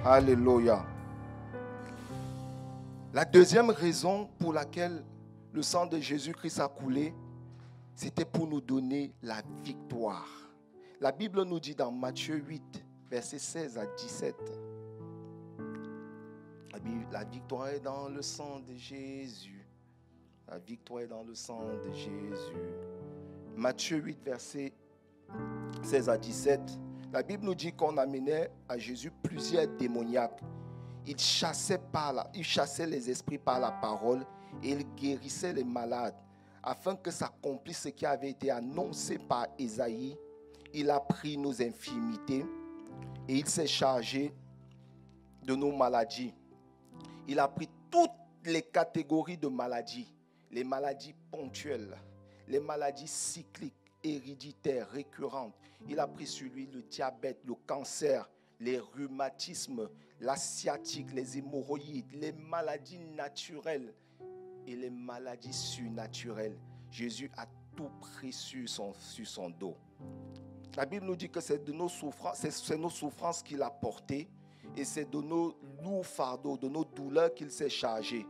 Alléluia. La deuxième raison pour laquelle le sang de Jésus-Christ a coulé, c'était pour nous donner la victoire. La Bible nous dit dans Matthieu 8, versets 16 à 17. La victoire est dans le sang de Jésus. La victoire est dans le sang de Jésus. Matthieu 8, versets 16 à 17. La Bible nous dit qu'on amenait à Jésus plusieurs démoniaques. Il chassait les esprits par la parole et il guérissait les malades. Afin que s'accomplisse ce qui avait été annoncé par Ésaïe, il a pris nos infirmités et il s'est chargé de nos maladies. Il a pris toutes les catégories de maladies, les maladies ponctuelles, les maladies cycliques, héréditaires, récurrentes. Il a pris sur lui le diabète, le cancer, les rhumatismes, la sciatique, les hémorroïdes, les maladies naturelles et les maladies surnaturelles. Jésus a tout pris sur son dos. La Bible nous dit que c'est nos souffrances qu'il a portées et c'est de nos lourds fardeaux, de nos douleurs qu'il s'est chargé.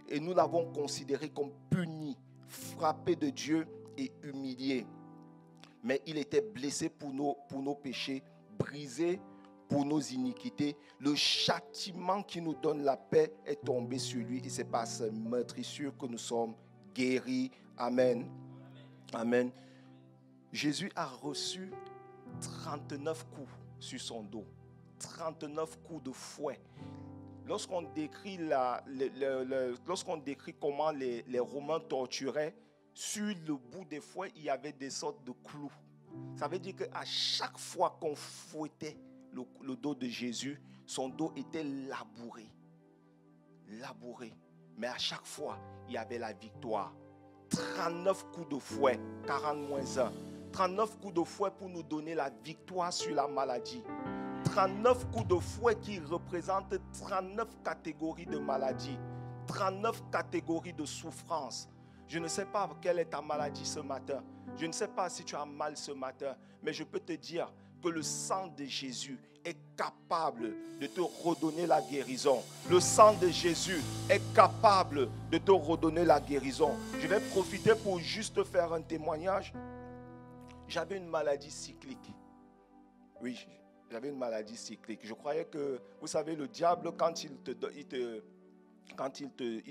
Et nous l'avons considéré comme puni, frappé de Dieu et humilié. Mais il était blessé pour nos péchés, brisé pour nos iniquités. Le châtiment qui nous donne la paix est tombé sur lui et c'est par sa meurtrissure que nous sommes guéris. Amen. Amen. Jésus a reçu 39 coups sur son dos. 39 coups de fouet. Lorsqu'on décrit comment les Romains torturaient, sur le bout des fouets, il y avait des sortes de clous. Ça veut dire qu'à chaque fois qu'on fouettait le dos de Jésus, son dos était labouré. Labouré. Mais à chaque fois, il y avait la victoire. 39 coups de fouet, 40-1. 39 coups de fouet pour nous donner la victoire sur la maladie. 39 coups de fouet qui représentent 39 catégories de maladies, 39 catégories de souffrance. Je ne sais pas quelle est ta maladie ce matin. Je ne sais pas si tu as mal ce matin, mais je peux te dire que le sang de Jésus est capable de te redonner la guérison. Le sang de Jésus est capable de te redonner la guérison. Je vais profiter pour juste faire un témoignage. J'avais une maladie cyclique. Oui, j'avais une maladie cyclique. Je croyais que, vous savez, le diable, quand il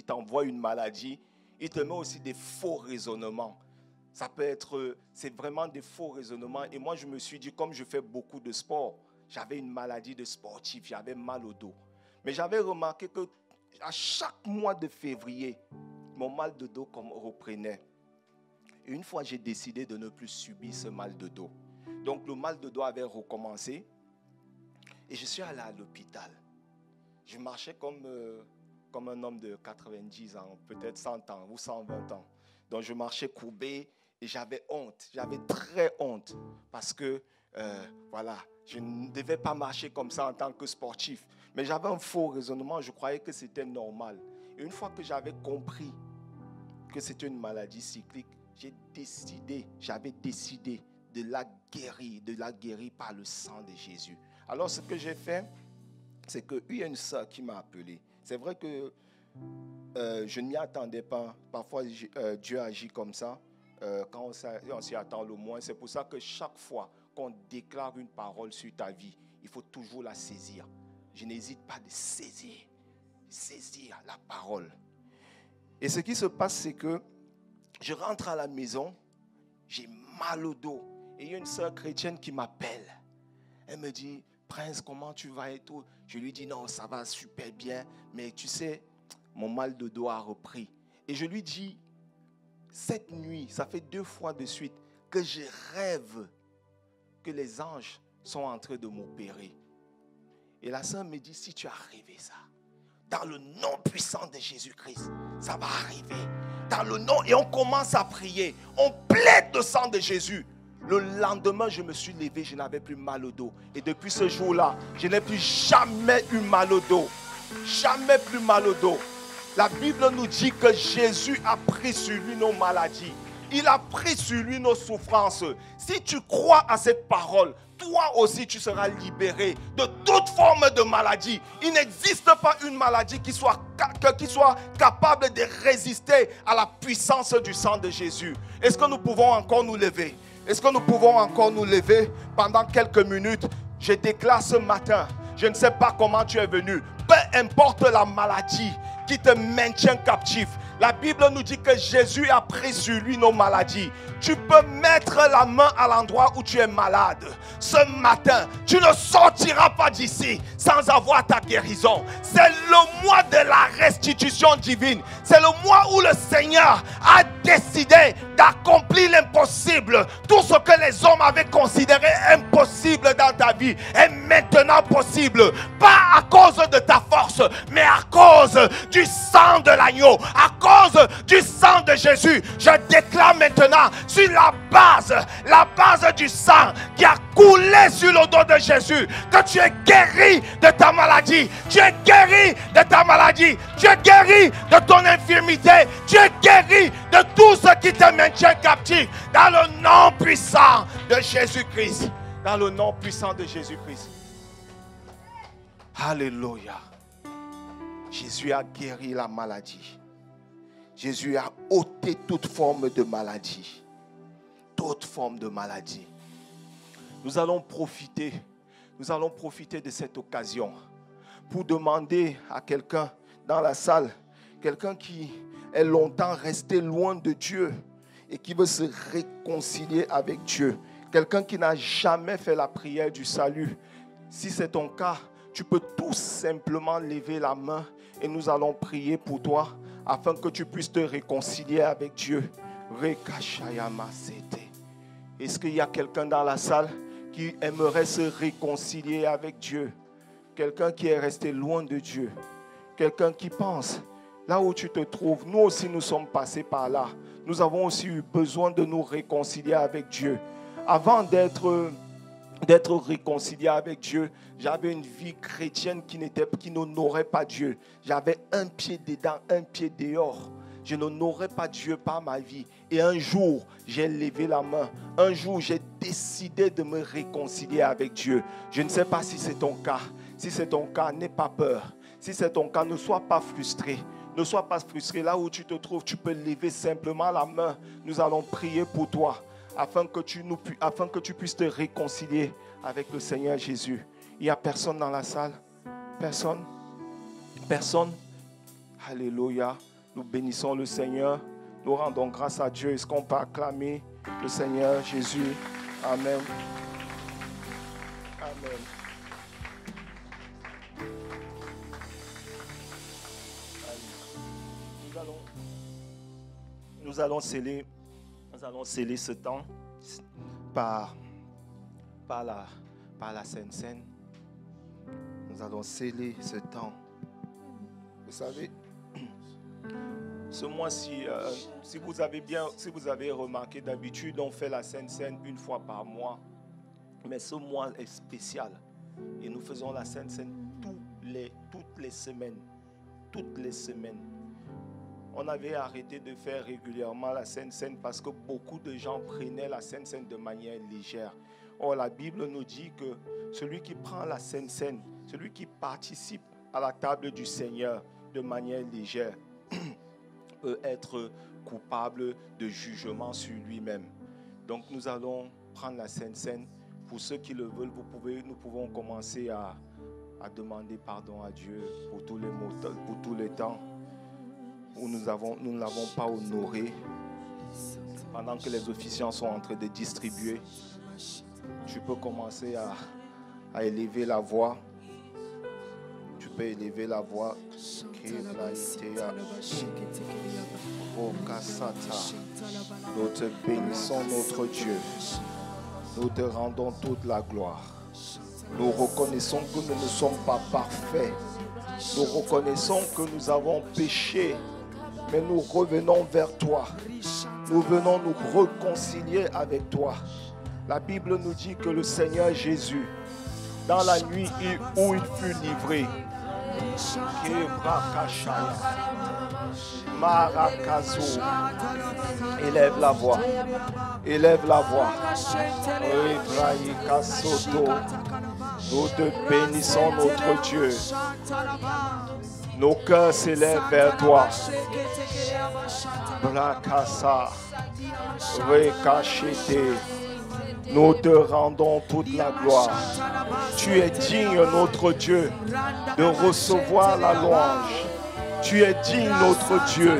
t'envoie une maladie, il te met aussi des faux raisonnements. C'est vraiment des faux raisonnements. Et moi, je me suis dit, comme je fais beaucoup de sport, j'avais une maladie de sportif, j'avais mal au dos. Mais j'avais remarqué que à chaque mois de février, mon mal de dos reprenait. Et une fois, j'ai décidé de ne plus subir ce mal de dos. Donc, le mal de dos avait recommencé. Et je suis allé à l'hôpital. Je marchais comme un homme de 90 ans, peut-être 100 ans ou 120 ans. Donc, je marchais courbé et j'avais honte. J'avais très honte parce que, voilà, je ne devais pas marcher comme ça en tant que sportif. Mais j'avais un faux raisonnement. Je croyais que c'était normal. Et une fois que j'avais compris que c'était une maladie cyclique, j'avais décidé de la guérir par le sang de Jésus. Alors, ce que j'ai fait, c'est qu'il y a une sœur qui m'a appelé. C'est vrai que je n'y attendais pas. Parfois, Dieu agit comme ça, quand on s'y attend le moins. C'est pour ça que chaque fois qu'on déclare une parole sur ta vie, il faut toujours la saisir. Je n'hésite pas de saisir la parole. Et ce qui se passe, c'est que je rentre à la maison, j'ai mal au dos. Et il y a une sœur chrétienne qui m'appelle. Elle me dit, Prince, comment tu vas et tout? Je lui dis, non, ça va super bien. Mais tu sais, mon mal de dos a repris. Et je lui dis, cette nuit, ça fait 2 fois de suite que je rêve que les anges sont en train de m'opérer. Et la sœur me dit, si tu as rêvé ça, dans le nom puissant de Jésus-Christ, ça va arriver. Dans le nom, et on commence à prier. On plaide le sang de Jésus. Le lendemain, je me suis levé, je n'avais plus mal au dos. Et depuis ce jour-là, je n'ai plus jamais eu mal au dos. Jamais plus mal au dos. La Bible nous dit que Jésus a pris sur lui nos maladies. Il a pris sur lui nos souffrances. Si tu crois à cette parole, toi aussi tu seras libéré de toute forme de maladie. Il n'existe pas une maladie qui soit capable de résister à la puissance du sang de Jésus. Est-ce que nous pouvons encore nous lever? Est-ce que nous pouvons encore nous lever pendant quelques minutes? Je déclare ce matin, je ne sais pas comment tu es venu, peu importe la maladie qui te maintient captif. La Bible nous dit que Jésus a pris sur lui nos maladies. Tu peux mettre la main à l'endroit où tu es malade. Ce matin, tu ne sortiras pas d'ici sans avoir ta guérison. C'est le mois de la restitution divine. C'est le mois où le Seigneur a décidé d'accomplir l'impossible. Tout ce que les hommes avaient considéré impossible dans ta vie est maintenant possible. Pas à cause de ta force, mais à cause du sang de l'agneau, à cause du sang de Jésus. Je déclare maintenant sur la base du sang qui a coulé sur le dos de Jésus, que tu es guéri de ta maladie. Tu es guéri de ta maladie. Tu es guéri de ton infirmité. Tu es guéri de tout ce qui te maintient captif. Dans le nom puissant de Jésus-Christ. Dans le nom puissant de Jésus-Christ. Alléluia. Jésus a guéri la maladie. Jésus a ôté toute forme de maladie. Toute forme de maladie. Nous allons profiter de cette occasion pour demander à quelqu'un dans la salle, quelqu'un qui est longtemps resté loin de Dieu et qui veut se réconcilier avec Dieu, quelqu'un qui n'a jamais fait la prière du salut. Si c'est ton cas, tu peux tout simplement lever la main et nous allons prier pour toi afin que tu puisses te réconcilier avec Dieu. Est-ce qu'il y a quelqu'un dans la salle qui aimerait se réconcilier avec Dieu? Quelqu'un qui est resté loin de Dieu. Quelqu'un qui pense, là où tu te trouves, nous aussi nous sommes passés par là. Nous avons aussi eu besoin de nous réconcilier avec Dieu. Avant d'être réconcilié avec Dieu, j'avais une vie chrétienne qui n'honorait pas Dieu. J'avais un pied dedans, un pied dehors. Je n'honorais pas Dieu par ma vie. Et un jour, j'ai levé la main. Un jour, j'ai décidé de me réconcilier avec Dieu. Je ne sais pas si c'est ton cas. Si c'est ton cas, n'aie pas peur. Si c'est ton cas, ne sois pas frustré. Ne sois pas frustré. Là où tu te trouves, tu peux lever simplement la main. Nous allons prier pour toi afin que tu puisses te réconcilier avec le Seigneur Jésus. Il n'y a personne dans la salle? Personne? Personne? Alléluia. Nous bénissons le Seigneur. Nous rendons grâce à Dieu. Est-ce qu'on peut acclamer le Seigneur Jésus? Amen. Amen. Nous allons sceller Nous allons sceller ce temps par la Sainte Seine. Nous allons sceller ce temps. Vous savez, ce mois-ci, si vous avez remarqué, d'habitude, on fait la Sainte Seine une fois par mois. Mais ce mois est spécial. Et nous faisons la Sainte Seine toutes les semaines. Toutes les semaines. On avait arrêté de faire régulièrement la Sainte Seine parce que beaucoup de gens prenaient la Sainte Seine de manière légère. Or, la Bible nous dit que celui qui prend la Sainte Seine, celui qui participe à la table du Seigneur de manière légère, peut être coupable de jugement sur lui-même. Donc, nous allons prendre la Sainte Seine. Pour ceux qui le veulent, nous pouvons commencer à demander pardon à Dieu pour tous les temps où nous ne l'avons pas honoré. Pendant que les officiants sont en train de distribuer, tu peux commencer à élever la voix. Tu peux élever la voix. Nous te bénissons, notre Dieu. Nous te rendons toute la gloire. Nous reconnaissons que nous ne sommes pas parfaits. Nous reconnaissons que nous avons péché. Mais nous revenons vers toi. Nous venons nous réconcilier avec toi. La Bible nous dit que le Seigneur Jésus, dans la nuit où il fut livré, élève la voix. Élève la voix. Nous te bénissons, notre Dieu. Nos cœurs s'élèvent vers toi. Brakasa, Rekachete. Nous te rendons toute la gloire. Tu es digne, notre Dieu, de recevoir la louange. Tu es digne, notre Dieu,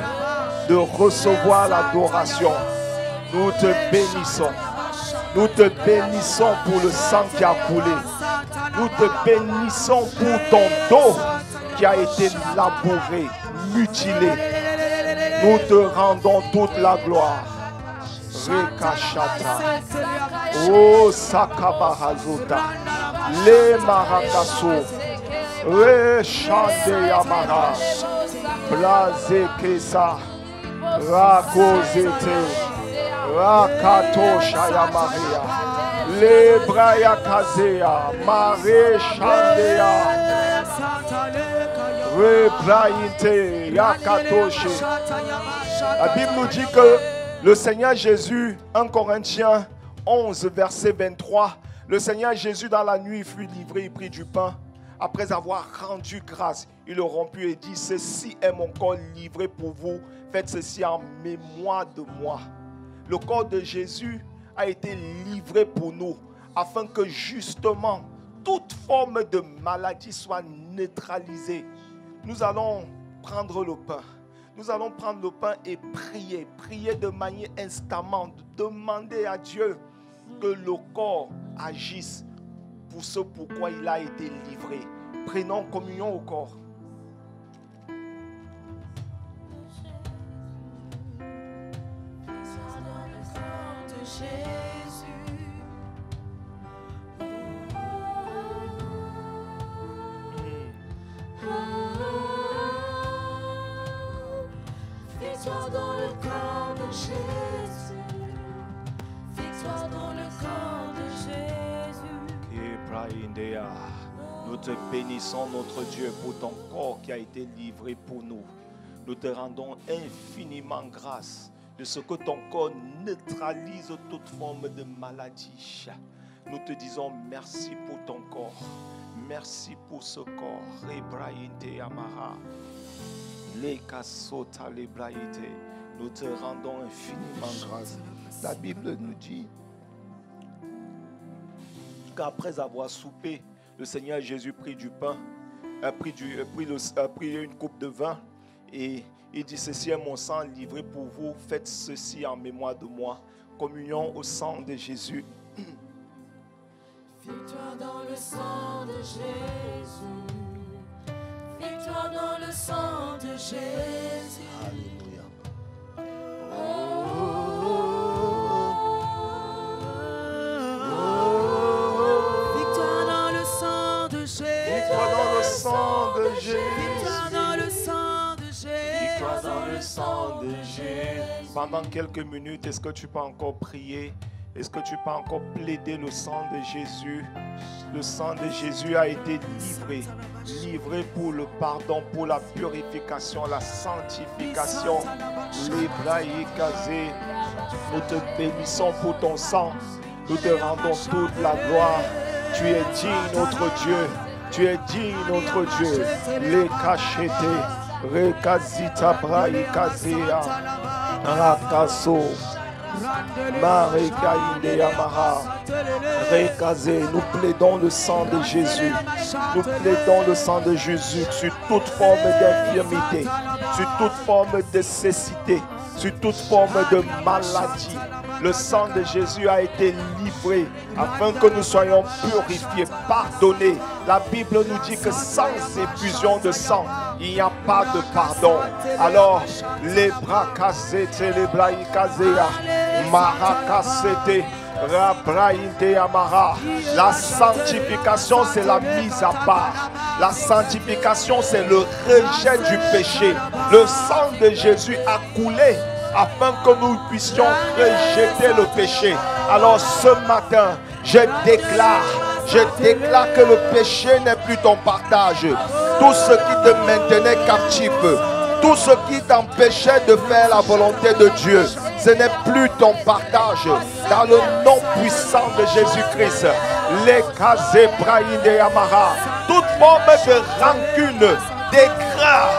de recevoir l'adoration. Nous te bénissons. Nous te bénissons pour le sang qui a coulé. Nous te bénissons pour ton dos qui a été labouré, mutilé. Nous te rendons toute la gloire. Rekashata. Oh Sakabahazuta. Le Marakasu. Reshande Yamara. Blaze Kesa. Rakozete. Rakato Shayamaria. Le Braya Kazea. Mare Shandea. Rebrainte Yakatoshe. La Bible nous dit que le Seigneur Jésus, 1 Corinthiens 11, verset 23, le Seigneur Jésus dans la nuit fut livré, il prit du pain. Après avoir rendu grâce, il le romput et dit, ceci est mon corps livré pour vous, faites ceci en mémoire de moi. Le corps de Jésus a été livré pour nous, afin que justement toute forme de maladie soit neutralisée. Nous allons prendre le pain. Nous allons prendre le pain et prier de manière instamment, demander à Dieu que le corps agisse pour ce pourquoi il a été livré. Prenons communion au corps. Fixe-toi dans le corps de Jésus. Fixe-toi dans le corps de Jésus. Nous te bénissons, notre Dieu, pour ton corps qui a été livré pour nous. Nous te rendons infiniment grâce de ce que ton corps neutralise toute forme de maladie. Nous te disons merci pour ton corps. Merci pour ce corps. Nous te rendons infiniment grâce. La Bible nous dit qu'après avoir soupé, le Seigneur Jésus prit du pain, prit une coupe de vin et il dit, ceci est mon sang livré pour vous, faites ceci en mémoire de moi. Communion au sang de Jésus. Fixe-toi dans le sang de Jésus. Fixe-toi dans le sang de Jésus. Alléluia. Oh, Victoire dans le sang de Jésus. Victoire dans le sang de Jésus. Pendant quelques minutes, est-ce que tu peux encore prier? Est-ce que tu peux encore plaider le sang de Jésus? Le sang de Jésus a été livré pour le pardon, pour la purification, la sanctification. L'Hébraïkazé, nous te bénissons pour ton sang. Nous te rendons toute la gloire. Tu es digne, notre Dieu. Tu es digne, notre Dieu. Les cachetés, Rekazita Braïkazéa, Rakaso. Nous plaidons le sang de Jésus. Nous plaidons le sang de Jésus sur toute forme d'infirmité, sur toute forme de cécité, sur toute forme de maladie. Le sang de Jésus a été livré afin que nous soyons purifiés, pardonnés. La Bible nous dit que sans effusion de sang, il n'y a pas de pardon. Alors, les bras cassés, les bras cassés, Marakasete, Rabraïte Amara. La sanctification, c'est la mise à part. La sanctification, c'est le rejet du péché. Le sang de Jésus a coulé afin que nous puissions rejeter le péché. Alors ce matin, je déclare que le péché n'est plus ton partage. Tout ce qui te maintenait captif, tout ce qui t'empêchait de faire la volonté de Dieu, ce n'est plus ton partage. Dans le nom puissant de Jésus-Christ, les casés braïdes et amara, toute forme de rancune, d'écrat,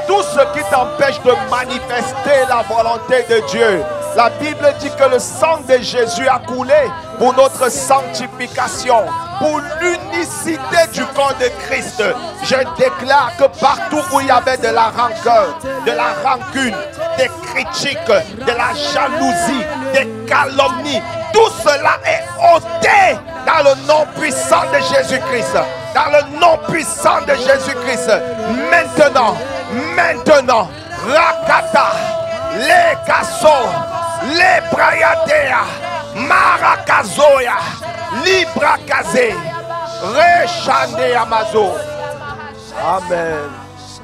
tout ce qui t'empêche de manifester la volonté de Dieu. La Bible dit que le sang de Jésus a coulé pour notre sanctification, pour l'unicité du corps de Christ. Je déclare que partout où il y avait de la rancœur, de la rancune, des critiques, de la jalousie, des calomnies, tout cela est ôté dans le nom puissant de Jésus-Christ. Dans le nom puissant de Jésus-Christ. Maintenant, Rakata, les Kasso, les Brayadea, Marakazoya, Librakazé, Rechande Amazo. Amen.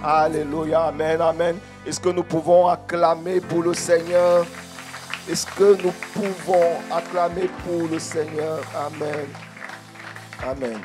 Alléluia. Amen. Amen. Est-ce que nous pouvons acclamer pour le Seigneur? Est-ce que nous pouvons acclamer pour le Seigneur? Amen. Amen.